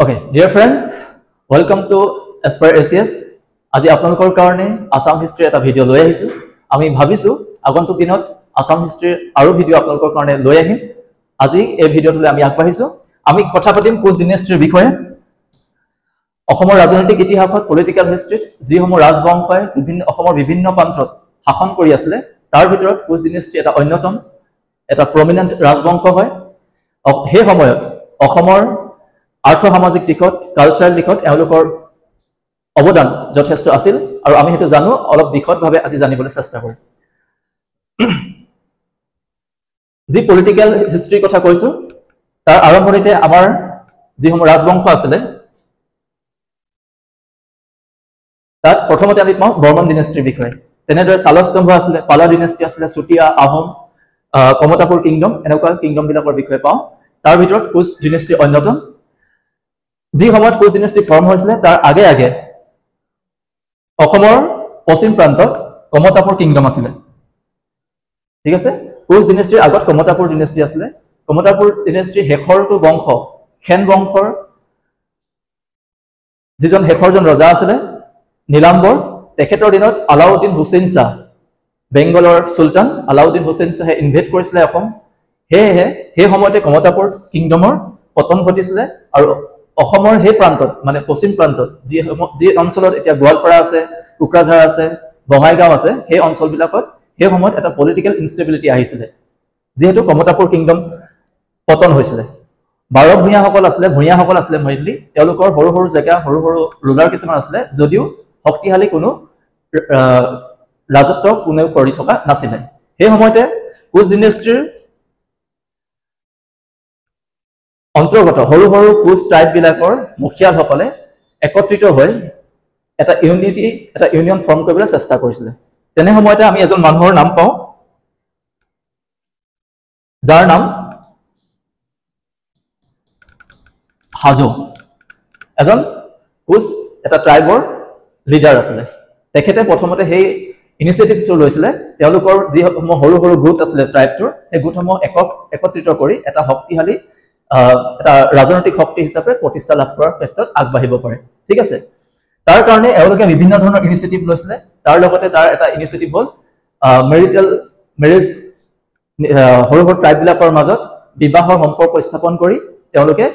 Okay, dear friends, welcome to Aspire ACS. আজি আপোনালোকৰ কাৰণে আসাম হিষ্ট্ৰি এটা ভিডিও লৈ আহিছো। আমি ভাবিছো আগন্তুক দিনত আসাম হিষ্ট্ৰি আৰু ভিডিও আপোনালোকৰ কাৰণে লৈ আহিম। আজি এই ভিডিওটোলৈ আমি আগবাঢ়িছো। আমি কথা পাতিম কোচ ডিনেষ্টিৰ বিষয়ে। অসমৰ ৰাজনৈতিক ইতিহাসত পলিটিক্যাল হিষ্ট্ৰিত যিসমূহ ৰাজবংশই অসমৰ বিভিন্ন প্ৰান্তত শাসন কৰি আছিল তাৰ ভিতৰত কোচ ডিনেষ্টি এটা অন্যতম এটা প্ৰমিনেন্ট ৰাজবংশ হয়। সেই সময়ত অসমৰ আৰ্থ সামাজিক দিশত কালচাৰেল দিশত এওঁলোকৰ অৱদান যথেষ্ট আছিল আৰু আমি হেতু জানো অলপ বিশদভাৱে আজি জানিবলৈ চেষ্টা কৰিম। যি পলিটিক্যাল হিষ্ট্ৰিৰ কথা কৈছো তাৰ আৰম্ভণিতে আমাৰ যিসমূহ ৰাজবংশ আছিল তাত প্ৰথমতে আমি পাওঁ বৰ্মন ডিনেষ্টিৰ বিষয়ে। তেনেদৰে চালস্তম্ভ আছিল, পালা ডিনেষ্টি আছিল, চুতীয়া, আহোম, কমতাপুৰ কিংডম, এনেকুৱা কিংডম বিলাকৰ বিষয়ে পাওঁ। তাৰ ভিতৰত কোচ ডিনেষ্টি অন্যতম। যি সময়ত কোচ ডিনেষ্টি ফৰ্ম হৈছিল তাৰ আগে আগে অসমৰ পশ্চিম প্ৰান্তত কমতাপুৰ কিংডম আছিল। ঠিক আছে, কোচ ডিনেষ্টিৰ আগত কমতাপুৰ ডিনেষ্টি আছিল। কমতাপুৰ ডিনেষ্টিৰ শেষৰটো বংশ সেন বংশৰ যিজন শেষৰজন ৰজা আছিলে নীলাম্বৰ, তেখেতৰ দিনত আলাউদ্দিন হুছেইন শাহ, বেংগলৰ সুলতান আলাউদ্দিন হুছেইন শাহে ইনভেড কৰিছিলে অসম। সেয়েহে সেই সময়তে কমতাপুৰ কিংডমৰ পতন ঘটিছিলে আৰু অসমৰ সেই প্ৰান্তত মানে পশ্চিম প্ৰান্তত যি অঞ্চলত এতিয়া গোৱালপাৰা আছে, কোকৰাঝাৰ আছে, বঙাইগাঁও আছে, সেই অঞ্চলবিলাকত সেই সময়ত এটা পলিটিক্যাল ইনষ্টেবিলিটি আহিছিলে যিহেতু কমতাপুৰ কিংডম পতন হৈছিলে। ভূঞাসকল আছিলে মেইনলি। তেওঁলোকৰ সৰু সৰু জেগা, সৰু সৰু ৰুলাৰ কিছুমান আছিলে যদিও শক্তিশালী কোনো ৰাজত্ব কোনেও কৰি থকা নাছিলে। সেই সময়তে কোচ ডিনেষ্টিৰ অন্তৰ্গত সৰু সৰু কোচ ট্ৰাইব বিলাকৰ মুখিয়ালসকলে একত্ৰিত হৈ এটা ইউনিয়ন ফৰ্ম কৰিবলৈ চেষ্টা কৰিছিলে। তেনে সময়তে আমি এজন মানুহৰ নাম পাওঁ যাৰ নাম হাজো। এজন কোচ এটা ট্ৰাইবৰ লিডাৰ আছিলে। তেখেতে প্ৰথমতে সেই ইনিচিয়েটিভটো লৈছিলে। তেওঁলোকৰ যিসমূহ সৰু সৰু গোট আছিলে ট্ৰাইবটোৰ, সেই গোটসমূহ একত্ৰিত কৰি এটা শক্তিশালী এটা ৰাজনৈতিক শক্তি হিচাপে প্ৰতিষ্ঠা লাভ কৰাৰ ক্ষেত্ৰত আগবাঢ়িব পাৰে। ঠিক আছে, তাৰ কাৰণে এওঁলোকে বিভিন্ন ধৰণৰ ইনিচিয়েটিভ লৈছিলে। তাৰ লগতে তাৰ এটা ইনিচিয়েটিভ হ'ল মেৰেজ, সৰু সৰু ট্ৰাইববিলাকৰ মাজত বিবাহৰ সম্পৰ্ক স্থাপন কৰি তেওঁলোকে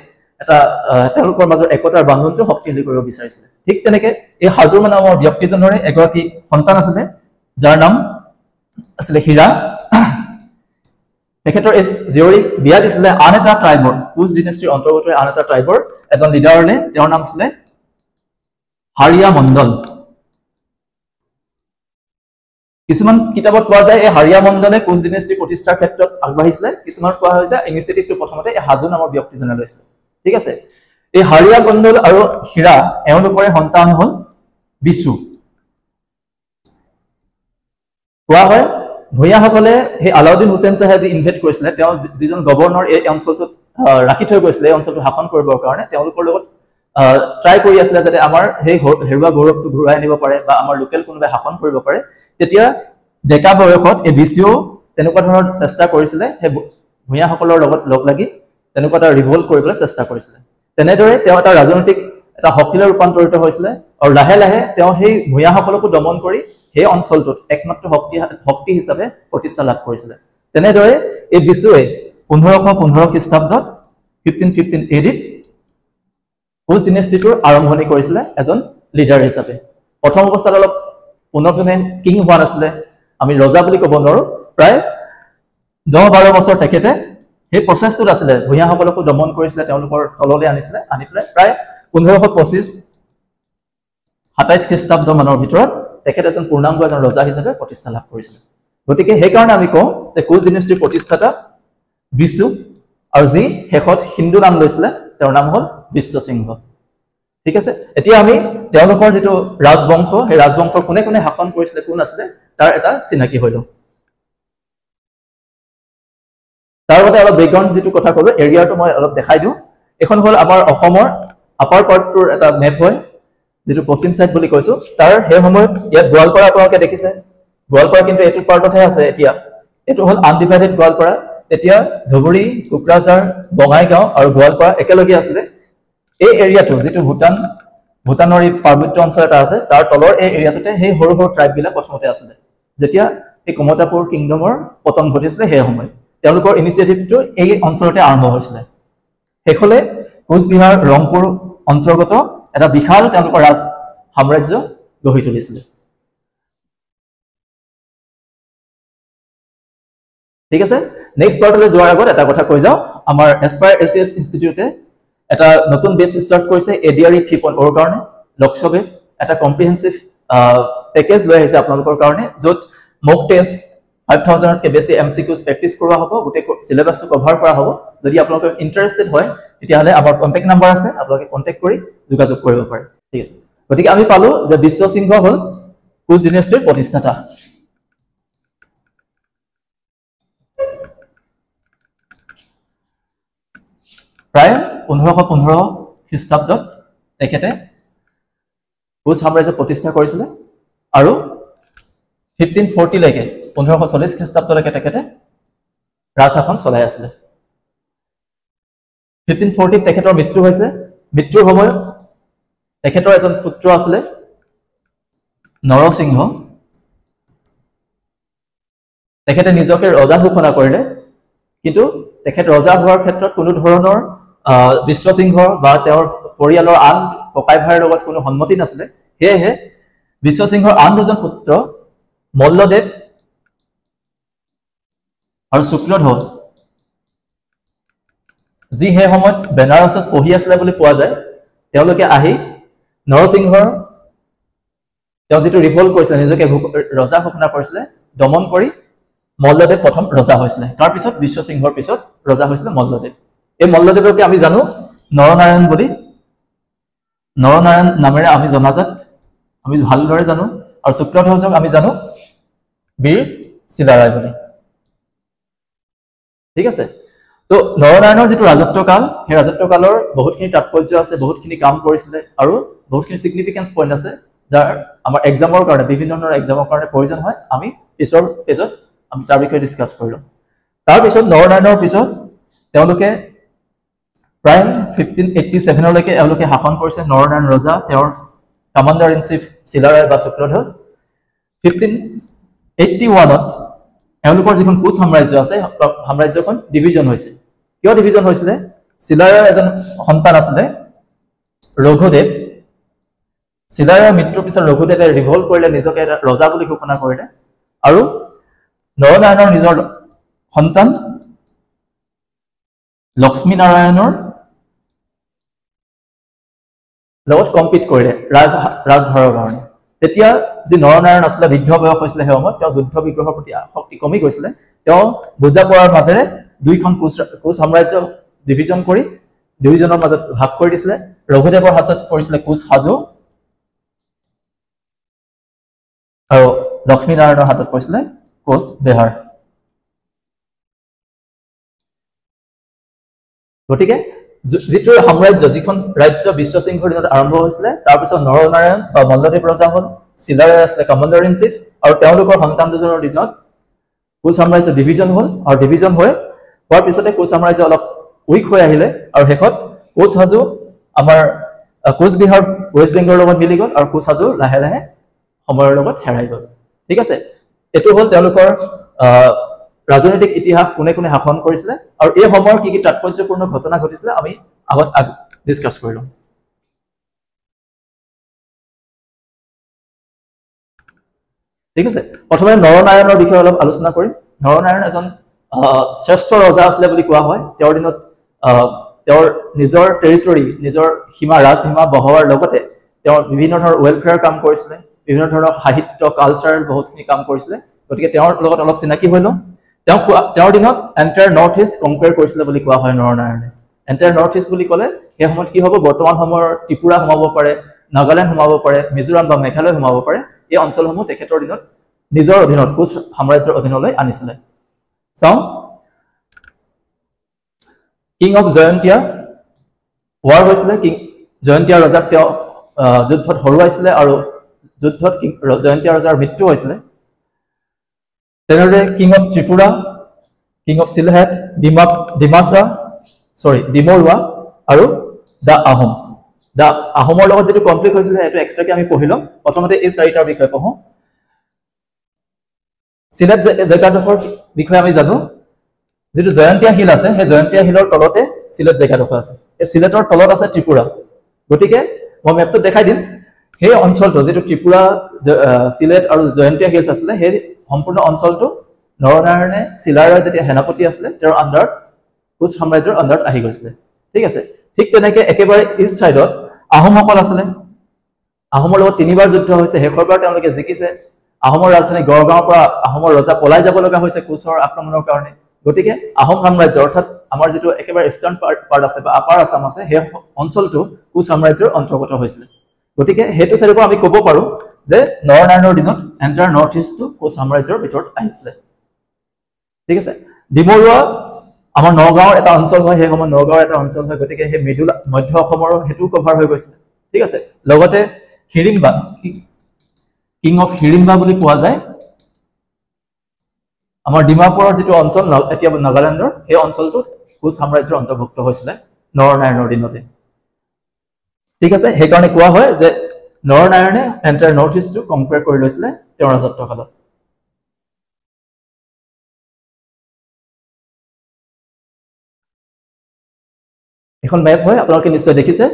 তেওঁলোকৰ মাজৰ একতাৰ বান্ধোনটো শক্তিশালী কৰিব বিচাৰিছিলে। ঠিক তেনেকে এই হাজো নামৰ ব্যক্তিজনৰে এগৰাকী সন্তান আছিলে যাৰ নাম আছিলে হীৰা। তেখেতৰ এই জীয়ৰীক বিয়া দিছিলে আন এটা ট্ৰাইবৰ, কোচ ডিনেষ্টিৰ অন্তৰ্গত আন এটা ট্ৰাইবৰ এজন লিডাৰলে। তেওঁৰ নাম আছিলে হাৰিয়া মণ্ডল। কিছুমান কিতাপত পোৱা যায় এই হাৰিয়া মণ্ডলে কোচ ডিনেষ্টি প্ৰতিষ্ঠাৰ ক্ষেত্ৰত আগবাঢ়িছিলে। কিছুমানত কোৱা হয় যে ইনিচিয়েটিভটো প্ৰথমতে এই হাজো নামৰ ব্যক্তিজনে লৈছিলে। ঠিক আছে, এই হাৰিয়া মণ্ডল আৰু হীৰা এওঁলোকৰে সন্তান হ'ল বিশু। কোৱা হয় ভূঞাসকলে সেই আলাউদ্দিন হুছেইন শাহে যি ইনভেড কৰিছিলে, তেওঁ যিজন গভৰ্ণৰ এই অঞ্চলটোত ৰাখি থৈ গৈছিলে এই অঞ্চলটো শাসন কৰিবৰ কাৰণে, তেওঁলোকৰ লগত ট্ৰাই কৰি আছিলে যাতে আমাৰ সেই হেৰুৱা গৌৰৱটো ঘূৰাই আনিব পাৰে বা আমাৰ লোকেল কোনোবাই শাসন কৰিব পাৰে। তেতিয়া ডেকা বয়সত এই বিচিও তেনেকুৱা ধৰণৰ চেষ্টা কৰিছিলে। সেই ভূঞাসকলৰ লগত লগ লাগি তেনেকুৱা এটা ৰিভল্ট কৰিবলৈ চেষ্টা কৰিছিলে। তেনেদৰে তেওঁ এটা ৰাজনৈতিক এটা শক্তিলৈ ৰূপান্তৰিত হৈছিলে আৰু লাহে লাহে তেওঁ সেই ভূঞাসকলকো দমন কৰি সেই অঞ্চলটোত একমাত্ৰ শক্তি হিচাপে প্ৰতিষ্ঠা লাভ কৰিছিলে। তেনেদৰে এই বিচুৱে 1515 খ্ৰীষ্টাব্দত 1515 AD কোচ ডিনেষ্টিটোৰ আৰম্ভণি কৰিছিলে এজন লিডাৰ হিচাপে। প্ৰথম অৱস্থাত অলপ পোনপ্ৰথমে কিং হোৱা নাছিলে, আমি ৰজা বুলি ক'ব নোৱাৰো। প্ৰায় 10-12 বছৰ তেখেতে সেই প্ৰচেছটোত আছিলে, ভূঞাসকলকো দমন কৰিছিলে, তেওঁলোকৰ তললৈ আনিছিলে। আনি পেলাই প্ৰায় 1525-27 খ্ৰীষ্টাব্দ মানৰ ভিতৰত তেখেত এজন পূৰ্ণাংগ এজন ৰজা হিচাপে প্ৰতিষ্ঠা লাভ কৰিছিলে। গতিকে সেইকাৰণে আমি কওঁ যে কোচ ডিনেষ্টিৰ প্ৰতিষ্ঠাতা বিশু, আৰু যি শেষত হিন্দু নাম লৈছিলে তেওঁৰ নাম হ'ল বিশ্বসিংহ। ঠিক আছে, এতিয়া আমি তেওঁলোকৰ যিটো ৰাজবংশ, সেই ৰাজবংশৰ কোনে কোনে শাসন কৰিছিলে, কোন আছিলে, তাৰ এটা চিনাকি হৈ লওঁ। তাৰ লগতে অলপ বেকগ্ৰাউণ্ড যিটো কথা ক'লো, এৰিয়াটো মই অলপ দেখাই দিওঁ। এখন হ'ল আমাৰ অসমৰ আপাৰ পাৰ্টটোৰ এটা মেপ হয়, যিটো পশ্চিম চাইড বুলি কৈছো। তাৰ সেই সময়ত ইয়াত গোৱালপাৰা আপোনালোকে দেখিছে, গোৱালপাৰা কিন্তু এইটো পাৰ্টতহে আছে এতিয়া। এইটো হ'ল আনডিভাইডেড গোৱালপাৰা। তেতিয়া ধুবুৰী, কোকৰাঝাৰ, বঙাইগাঁও আৰু গোৱালপাৰা একেলগে আছিলে। এই এৰিয়াটো যেটো ভুটানৰ এই পাৰ্বত্য অঞ্চল এটা আছে তাৰ তলৰ এই এৰিয়াটোতে সেই সৰু সৰু ট্ৰাইব বিলাক প্ৰথমতে আছিল যেতিয়া এই কমতাপুৰ কিংডমৰ পতন ঘটিছিল সেই সময় তেওঁলোকৰ ইনিচিয়েটিভটো এই অঞ্চলতে আৰম্ভ হৈছিল হেখলে কোচবিহাৰ ৰংপুৰ অন্তৰ্গত এটা বিশাল তেওঁলোকৰ ৰাজ সাম্ৰাজ্য গঢ়ি তুলিছিল ঠিক আছে নেক্সট পাৰ্টলৈ যোৱাৰ আগত এটা কথা কৈ যাও আমাৰ এসপায়াৰ এচিএস ইনষ্টিটিউটে এটা নতুন বেচ ষ্টাৰ্ট কৰিছে এডিআৰই 3.0 কাৰণে লক্ষ্য বেচ এটা কম্প্ৰিহেনসিভ পেকেজ লৈ আহিছে আপোনালোকৰ কাৰণে যত মক টেষ্ট 5000 কে বেছি এমসিকিউজ প্ৰেক্টিস কৰোৱা হ'ব গোটে সিলেবাসটো কভাৰ কৰা হ'ব যদি আপোনালোক ইন্টাৰেষ্টেড হয় তেতিয়াহলে আমাৰ কন্টাক্ট নাম্বাৰ আছে আপোনালোকে কন্টাক্ট কৰি যোগাযোগ কৰিব পাৰে ঠিক আছে গতিকে আমি পালো যে বিশ্ব সিংহ হল কোচ ডিনেষ্টিৰ প্ৰতিষ্ঠাতা প্ৰায় 1515 খ্ৰীষ্টাব্দত তেখেতে কোচ সাম্ৰাজ্য প্ৰতিষ্ঠা কৰিছিল আৰু 1540 লৈকে 1540 খ্ৰীষ্টাব্দলৈকে তেখেতে ৰাজশাসন চলাই আছিল 1540 তেখেতৰ মৃত্যু হৈছে মৃত্যুৰ সময়ত তেখেতৰ এজন পুত্ৰ আছিল নৰসিংহ তেখেতে নিজকে ৰজা ঘোষণা কৰিলে কিন্তু তেখেত ৰজা হোৱাৰ ক্ষেত্ৰত কোনো ধৰণৰ বিশ্বসিংহ বা তেওঁৰ পৰিয়ালৰ আন ককাই ভাইৰ লগত কোনো সন্মতি নাছিল হেহে বিশ্বসিংহৰ আন দুজন পুত্ৰ মল্লদেৱ আৰু শুক্লধ্বজ যি হে সময়ত বেনাৰসত পঢ়ি আছিল বুলি পোৱা যায় তেওঁলোকে আহি নৰসিংহৰ তেওঁ যেটো ৰিভল্ট কৰিছিল নিজকে ৰজা ঘোষণা কৰিছিল দমন কৰি মল্লদেৱ প্ৰথম ৰজা হৈছিল তাৰ পিছত বিশ্বসিংহৰ পিছত ৰজা হৈছিল মল্লদেৱ এই মল্লদেৱকে আমি জানো নৰনাৰায়ণ বুলি নৰনাৰায়ণ নামেৰে আমি জনাজাত আমি ভালদৰে জানো আৰু শুক্লধ্বজক আমি জানো বীৰ চিলাৰায় বুলি ঠিক আছে তো নৰনাৰায়ণৰ যেটো ৰাজত্বকাল সেই ৰাজত্বকালৰ বহুতখিনি তাৎপৰ্য আছে বহুতখিনি কাম কৰিছিল আৰু বহুতখিনি সিগনিফিকেন্স পইণ্ট আছে যাৰ আমাৰ এক্সামৰ কাৰণে বিভিন্ন ধৰণৰ এক্সামৰ কাৰণে প্ৰয়োজন হয় আমি পিছৰ পেজত আমি তাৰ বিষয়ে ডিসকাস কৰিলো তাৰ পিছত নৰনাৰায়ণৰ পিছত তেওঁলোকে প্ৰায় 1587 লৈকে তেওঁলোকে শাসন কৰিছে নৰনাৰায়ণ ৰজা তেওঁৰ কমান্ডাৰ ইন চিফ চিলাৰায় বা শুক্লধ্বজ 1581ত তেওঁলোকৰ যিখন কোচ সাম্ৰাজ্য আছে সাম্ৰাজ্যখন ডিভিজন হৈছে কিয় ডিভিজন হৈছিল চিলাৰায়ৰ এজন সন্তান আছিল ৰঘুদেৱ চিলাৰায়ৰ মৃত্যুৰ পিছত ৰঘুদেৱে ৰিভল্ট কৰিলে নিজকে ৰজা বুলি ঘোষণা কৰিলে আৰু নৰনাৰায়ণৰ নিজৰ সন্তান লক্ষ্মী নাৰায়ণৰ লগত কম্পিট কৰিলে ৰাজভাৰৰ কাৰণে তেতিয়া যে নৰনাৰায়ণ আছিল বৃদ্ধ বয়স হৈছিল সেই সময়ত তেওঁ যুদ্ধ বিগ্ৰহৰ প্ৰতি শক্তি কমি গৈছিল তেওঁ বুজা পৰাৰ মাজেৰে দুইখন কোচ সাম্ৰাজ্য ডিভিজন কৰি ডিভিজনৰ মাজত ভাগ কৰি দিছিল ৰঘুদেৱৰ হাতত পৰিছিল কোচ হাজো আৰু লক্ষ্মী নাৰায়ণৰ হাতত পৰিছিল কোচ বেহাৰ গতিকে যেটো সাম্ৰাজ্য যিখন ৰাজ্য বিশ্বসিংহৰ দিনত আৰম্ভ হৈছিল তাৰ পিছত নৰনাৰায়ণ বা মল্লদেৱ ৰজা হল চিলাৰায় আছিল কমান্ডাৰ ইন চিফ আৰু তেওঁলোকৰ সন্তান দুজনৰ দিনত কোচ সাম্ৰাজ্য ডিভিজন হল আৰু ডিভিজন হোৱাৰ পিছতে কোচ সাম্ৰাজ্য অলপ উইক হৈ আহিলে আৰু হেকত কোচ হাজো আমাৰ কোচ বিহাৰ ওয়েষ্ট বেংগলৰ লগত মিলি গল আৰু কোচ হাজো লাহে লাহে সময়ৰ লগত হেৰাই গল ঠিক আছে এটো হল তেওঁলোকৰ ৰাজনৈতিক ইতিহাস কোনে কোনে শাসন কৰিছিল আৰু এই সময়ৰ কি কি তাৎপৰ্যপূৰ্ণ ঘটনা ঘটিছিল আমি আগত ডিসকাস কৰিলো ঠিক আছে প্ৰথমে নৰনাৰায়ণৰ বিষয়ে অলপ আলোচনা কৰিম নৰনাৰায়ণ এজন শ্ৰেষ্ঠ ৰজা আছিল বুলি কোৱা হয় তেওঁৰ দিনত তেওঁৰ নিজৰ টেৰিটৰি নিজৰ সীমা ৰাজসীমা বহৱাৰ লগতে তেওঁ বিভিন্ন ধৰণৰ ওয়েলফেয়াৰ কাম কৰিছিল বিভিন্ন ধৰণৰ সাহিত্য কালচাৰেল বহুতখিনি কাম কৰিছিল গতিকে তেওঁৰ লগত অলপ চিনাকি হলো তেওঁৰ দিনত এন্টায়াৰ নৰ্থ ইষ্ট কনকুৱাৰ কৰিছিল বুলি কোৱা হয় নৰনাৰায়ণে এন্টায়াৰ নৰ্থ ইষ্ট বুলি ক'লে সেই সময়ত কি হ'ব বৰ্তমান সময়ৰ ত্ৰিপুৰা সোমাব পাৰে নাগালেণ্ড সোমাব পাৰে মিজোৰাম বা মেঘালয় সোমাব পাৰে এই অঞ্চলসমূহ তেখেতৰ দিনত নিজৰ অধীনত কোচ সাম্ৰাজ্যৰ অধীনলৈ আনিছিল চাও কিং অফ জয়ন্তীয়া ওয়াৰ হৈছিল কিং জয়ন্তীয়া ৰজাক তেওঁ যুদ্ধত হৰুৱাইছিল আৰু যুদ্ধত জয়ন্তীয়া ৰজাৰ মৃত্যু হৈছিল তেনেদৰে king of Tripura king of Sylhet Dimarua আৰু দ্য আহোমছ দ্য আহোমৰ লগত যেটো কনফ্লিক্ট হৈছিল এটো এক্সট্ৰাকে আমি পঢ়িলম প্ৰথমতে এই চাৰিটাৰ বিষয়ে পঢ়ো সিলেট জেগাডোখৰ বিষয়ে আমি জানো যেটো জয়ন্তীয়া হিল আছে হে জয়ন্তীয়া হিলৰ তলতে সিলেট জেগাডোখৰ আছে এই সিলেটৰ তলত আছে ত্ৰিপুৰা গতিকে মই মেপটো দেখাই দিম হে অঞ্চলটো যেটো ত্ৰিপুৰা সিলেট আৰু জয়ন্তীয়া হিলছ আছে হে সম্পূৰ্ণ অঞ্চলটো নৰনাৰায়ণে চিলাৰৰ যেতিয়া সেনাপতি আছিল তেওঁৰ আন্ডাৰত কোচ সাম্ৰাজ্যৰ আন্ডাৰত আহি গৈছিল ঠিক আছে ঠিক তেনেকৈ একেবাৰে ইষ্ট সাইডত আহোমসকল আছিল আহোমৰ লগত তিনিবাৰ যুদ্ধ হৈছে হেখৰবাৰ তেওঁলোকে জিকিছে আহোমৰ ৰাজধানী গড়গাঁৱৰ পৰা আহোমৰ ৰজা পলাই যাব লগা হৈছে কোচৰ আক্ৰমণৰ কাৰণে গতিকে আহোম সাম্ৰাজ্য অৰ্থাৎ আমাৰ যেটো একেবাৰে ইষ্টাৰ্ণ পাৰ্ট আছে বা আপাৰ আসাম আছে হে অঞ্চলটো কোচ সাম্ৰাজ্যৰ অন্তৰ্গত হৈছিল গতিকে হেতু চাৰিব আমি ক'ব পাৰো যে নৰনাৰায়ণৰ দিনত এন্টাৰ নৰ্থ ইষ্টটো কোচ সাম্ৰাজ্যৰ ভিতৰত আহিছিল ঠিক আছে ডিমৰুৱা আমাৰ নগাঁৱৰ এটা অঞ্চল হয় হে সময় নগাঁৱৰ এটা অঞ্চল হয় গতিকে হে মিডল মধ্য অসমৰ হেতু কভাৰ হৈ গৈছিল ঠিক আছে লগতে হিৰিম্বা কিং অফ হিৰিম্বা বুলি কোৱা যায় আমাৰ ডিমাপুৰৰ যেটো অঞ্চল এতিয়া নাগালেণ্ডৰ এই অঞ্চলটো কোচ সাম্ৰাজ্যৰ অন্তৰ্ভুক্ত হৈছিল নৰনাৰায়ণৰ দিনতে ঠিক আছে হে কাৰণে কোৱা হয় যে নৰনাৰায়ণে এন্টাৰ নৰ্থ ইষ্টটো কনকুৱাৰ কৰি লৈছিল তেওঁৰ ৰাজত্বকালত এখন মেপ হয় আপোনালোকে নিশ্চয় দেখিছে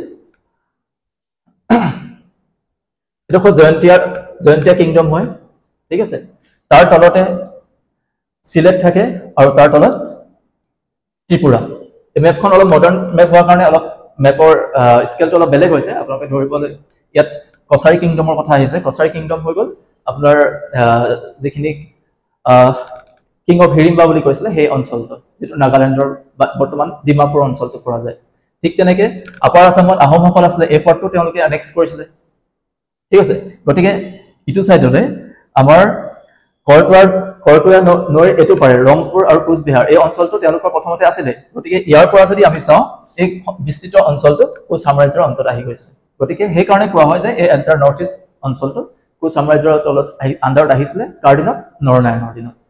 এডোখৰ জয়ন্তীয়া কিংডম হয় ঠিক আছে তাৰ তলতে সিলেট থাকে আৰু তাৰ তলত ত্ৰিপুৰা এই মেপখন অলপ মডাৰ্ণ মেপ হোৱাৰ কাৰণে অলপ মেপৰ স্কেলটো অলপ বেলেগ হৈছে আপোনালোকে ধৰিবলৈ ইয়াত কছাৰী কিংডমৰ কথা আহিছে কছাৰী কিংডম হৈ গ'ল আপোনাৰ যিখিনি কিং অফ হিৰিম্বা বুলি কৈছিলে সেই অঞ্চলটো যেটো নাগালেণ্ডৰ বৰ্তমান ডিমাপুৰ অঞ্চলটো পৰা যায় ঠিক তেনেকৈ আপাৰ আসামত আহোমসকল আছিলে এই পাৰ্টটো তেওঁলোকে আনেক্স কৰিছিলে ঠিক আছে গতিকে ইটো সাইডলে আমাৰ কৰতোৱা নৈৰ এটো পাৰে ৰংপুৰ আৰু কোচবিহাৰ এই অঞ্চলটো তেওঁলোকৰ প্ৰথমতে আছিল গতিকে ইয়াৰ পৰা যদি আমি চাওঁ এই বিস্তৃত অঞ্চলটো কোচ সাম্ৰাজ্যৰ অন্তত আহি গৈছে গতিকে সেই কাৰণে কোৱা হয় যে এই এন্টাৰ নৰ্থ ইষ্ট অঞ্চলটো কোচ সাম্ৰাজ্যৰ তলত আন্ডাৰত আহিছিল কাৰ দিনত নৰনাৰায়ণৰ দিনত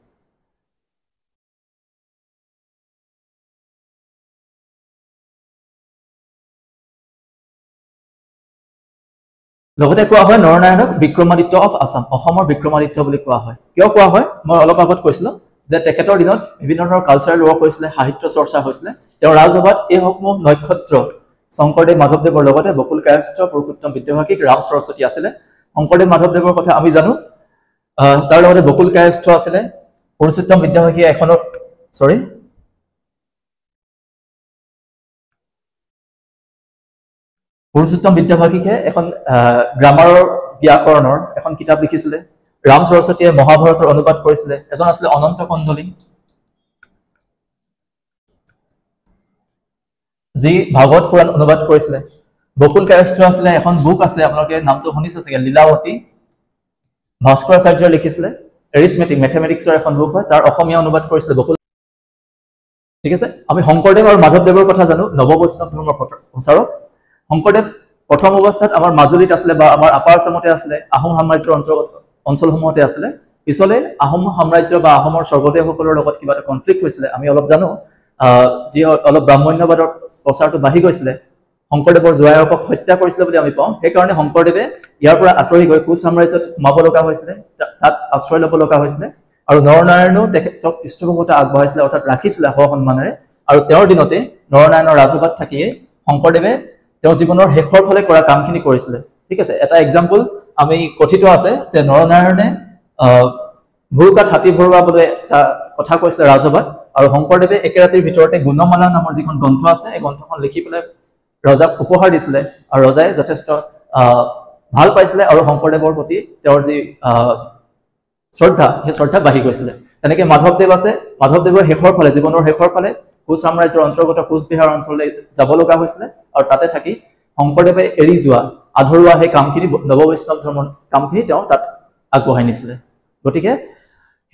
লগতে কোৱা হয় নৰনাৰায়ণক বিক্ৰমাদিত্য অফ আসাম অসমৰ বিক্ৰমাদিত্য বুলি কোৱা হয় কিয় কোৱা হয় মই অলপ আগত কৈছিলো যে তেখেতৰ দিনত বিভিন্ন ধৰণৰ কালচাৰেল ৱৰ্ক হৈছিল সাহিত্য চৰ্চা হৈছিল তেওঁৰ ৰাজসভাত এই সমূহ নক্ষত্ৰ শংকৰদেৱ মাধৱদেৱৰ লগতে বকুল কায়স্থ পুৰুষোত্তম বিদ্যাভাষিক ৰাম সৰস্বতী আছিল শংকৰদেৱ মাধৱদেৱৰ কথা আমি জানো তাৰ লগতে বকুল কায়স্থ আছিল পুৰুষোত্তম বিদ্যাভাষিক এখনৰ পুৰুষোত্তম বিদ্যাভাষিকে এখন গ্ৰামাৰৰ ব্যাকৰণৰ এখন কিতাপ লিখিছিলে ৰাম সৰস্বতীয়ে মহাভাৰতৰ অনুবাদ কৰিছিলে এজন আছিল অনন্ত কণ্ডলী যি ভাগৱত পুৰাণ অনুবাদ কৰিছিলে বকুল কায়স্থ আছিল এখন বুক আছে আপোনালোকে নামটো শুনিছে চাগে লীলাৱতী ভাস্কৰাচাৰ্যই লিখিছিলে মেথমেটিক্সৰ এখন বুক হয় তাৰ অসমীয়া অনুবাদ কৰিছিলে বকুল ঠিক আছে আমি শংকৰদেৱ আৰু মাধৱদেৱৰ কথা জানো নৱ বৈষ্ণৱ ধৰ্মৰ প্ৰচাৰক শংকৰদেৱ প্ৰথম অৱস্থাত আমাৰ মাজুলীত আছিল বা আমাৰ আপাৰ আসামতে আছিল আহোম সাম্ৰাজ্যৰ অন্তৰ্গত অঞ্চলসমূহতে আছিল পিছলে আহোম সাম্ৰাজ্য বা আহোমৰ স্বৰ্গদেৱসকলৰ লগত কিবা এটা কনফ্লিক্ট হৈছিল আমি অলপ জানো যি অলপ ব্ৰাহ্মণ্যবাদৰ প্ৰচাৰটো বাঢ়ি গৈছিল শংকৰদেৱৰ জোৱায়েকক হত্যা কৰিছিল বুলি আমি পাওঁ সেই কাৰণে শংকৰদেৱে ইয়াৰ পৰা আঁতৰি গৈ কোচ সাম্ৰাজ্যত সোমাব লগা হৈছিল তাত আশ্ৰয় ল'ব লগা হৈছিল আৰু নৰনাৰায়ণেও তেখেতক পৃষ্ঠপোষকতা আগবঢ়াইছিলে অৰ্থাৎ ৰাখিছিলে সন্মানেৰে আৰু তেওঁৰ দিনতে নৰনাৰায়ণৰ ৰাজসভাত থাকিয়ে শংকৰদেৱে তেওঁ জীৱনৰ শেষৰ ফালে কৰা কামখিনি কৰিছিলে ঠিক আছে এটা এক্সাম্পল আমি কথিত আছে যে নৰনাৰায়ণে ভুৰুকাত হাতী ভৰুৱা বুলি এটা কথা কৈছিলে ৰাজসভাত আৰু শংকৰদেৱে একেৰাতিৰ ভিতৰতে গুণমালা নামৰ যিখন গ্ৰন্থ আছে এই গ্ৰন্থখন লিখি পেলাই ৰজাক উপহাৰ দিছিলে আৰু ৰজাই যথেষ্ট ভাল পাইছিলে আৰু শংকৰদেৱৰ প্ৰতি তেওঁৰ যি শ্ৰদ্ধা সেই শ্ৰদ্ধা বাঢ়ি গৈছিলে তেনেকৈ মাধৱদেৱ আছে মাধৱদেৱৰ শেষৰ ফালে জীৱনৰ শেষৰ ফালে কোচ সাম্ৰাজ্যৰ অন্তৰ্গত কোচবিহাৰ অঞ্চললৈ যাব লগা হৈছিলে আৰু তাতে থাকি শংকৰদেৱে এৰি যোৱা আধৰুৱা সেই কামখিনি নৱ বৈষ্ণৱ ধৰ্মৰ কামখিনি তেওঁ তাত আগবঢ়াই নিছিলে গতিকে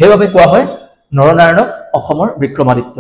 সেইবাবে কোৱা হয় নৰনাৰায়ণক অসমৰ বিক্ৰমাদিত্য